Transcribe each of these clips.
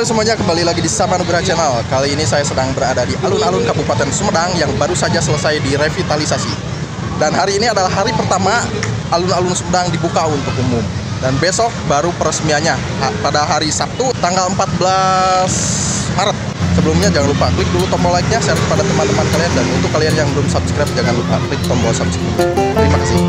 Halo semuanya, kembali lagi di Sama Nugraha Channel. Kali ini saya sedang berada di alun-alun Kabupaten Sumedang yang baru saja selesai direvitalisasi. Dan hari ini adalah hari pertama alun-alun Sumedang dibuka untuk umum. Dan besok baru peresmiannya pada hari Sabtu tanggal 14 Maret. Sebelumnya jangan lupa klik dulu tombol like-nya, share kepada teman-teman kalian, dan untuk kalian yang belum subscribe jangan lupa klik tombol subscribe. Terima kasih.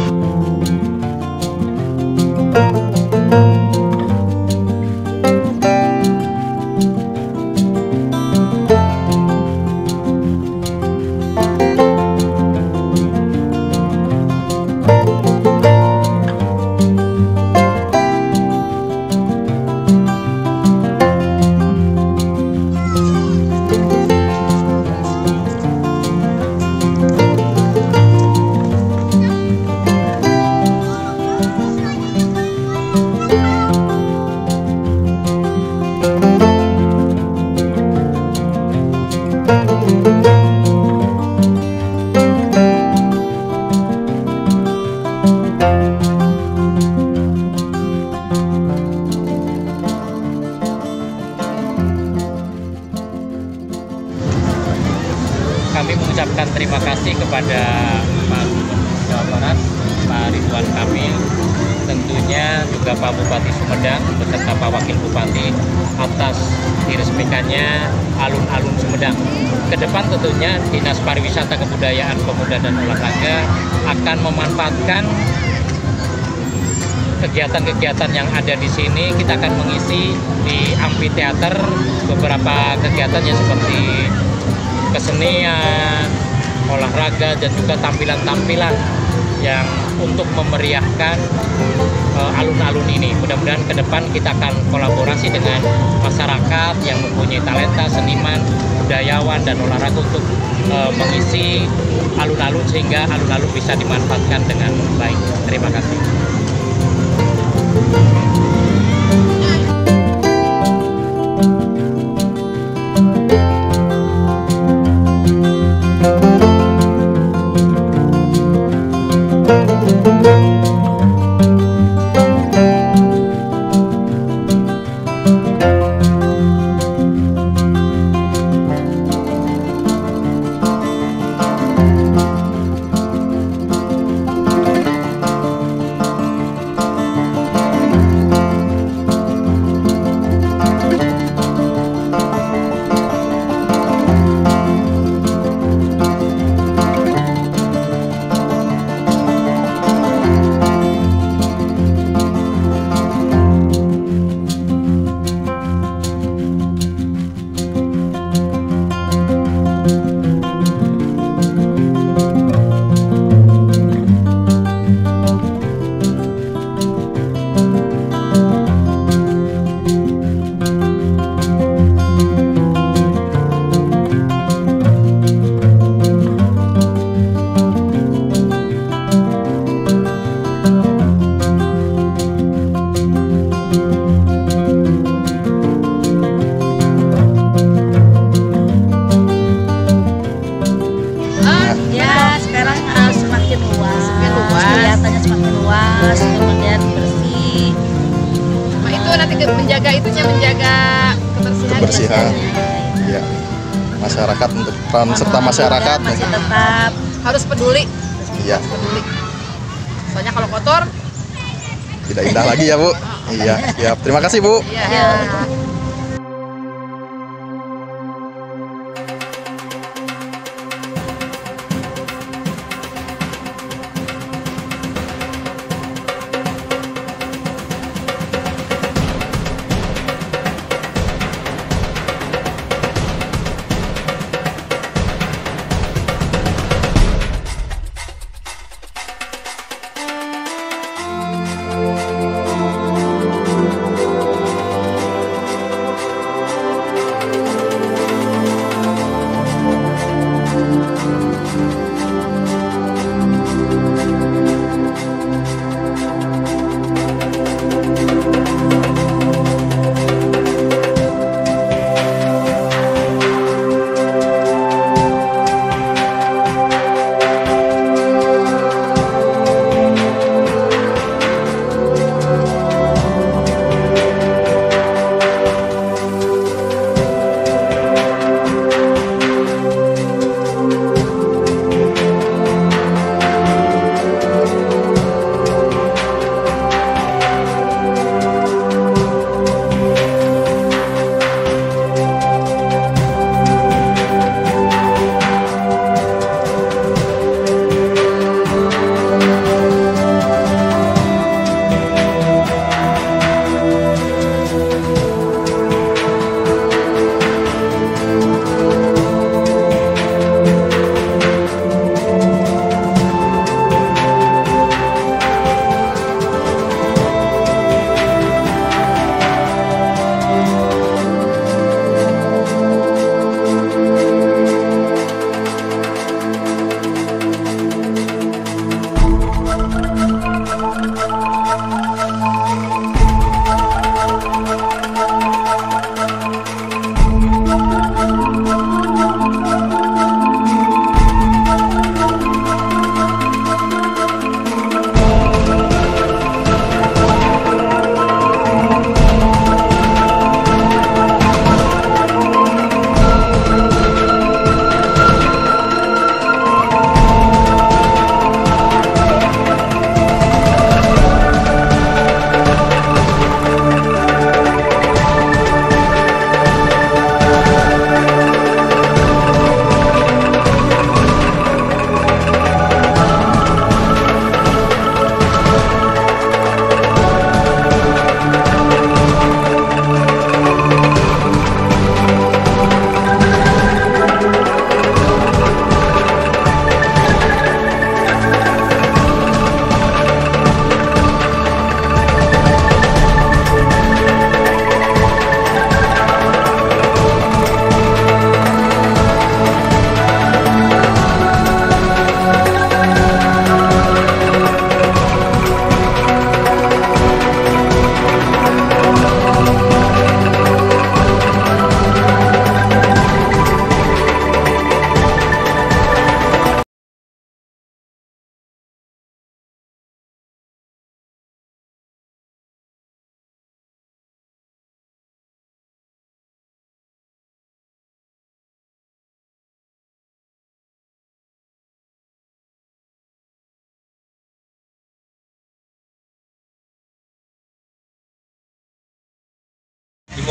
Kami mengucapkan terima kasih kepada Pak Gubernur Jawa Barat, Pak Ridwan Kamil, tentunya juga Pak Bupati Sumedang beserta Pak Wakil Bupati atas diresmikannya alun-alun Sumedang. Kedepan tentunya Dinas Pariwisata Kebudayaan Pemuda dan Olahraga akan memanfaatkan kegiatan-kegiatan yang ada di sini. Kita akan mengisi di amphitheater beberapa kegiatan yang seperti kesenian, olahraga, dan juga tampilan-tampilan yang untuk memeriahkan alun-alun ini. Mudah-mudahan ke depan kita akan kolaborasi dengan masyarakat yang mempunyai talenta, seniman, budayawan, dan olahraga untuk mengisi alun-alun sehingga alun-alun bisa dimanfaatkan dengan baik. Terima kasih. Kemudian bersih. Nah, itu nanti menjaga Kebersihan. Ya. Masyarakat, untuk peran serta masyarakat masih tetap harus peduli. Iya. Peduli. Soalnya kalau kotor Tidak indah lagi ya, Bu. Iya, siap. Terima kasih, Bu. ya.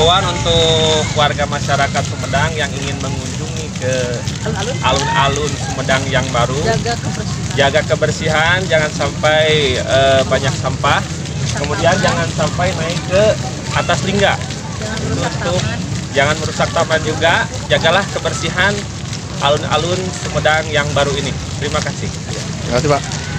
himbauan untuk warga masyarakat Sumedang yang ingin mengunjungi ke alun-alun Sumedang yang baru. Jaga kebersihan, jangan sampai banyak sampah. Kemudian jangan sampai naik ke atas lingga. Jangan merusak taman juga. Jagalah kebersihan alun-alun Sumedang yang baru ini. Terima kasih. Terima kasih Pak.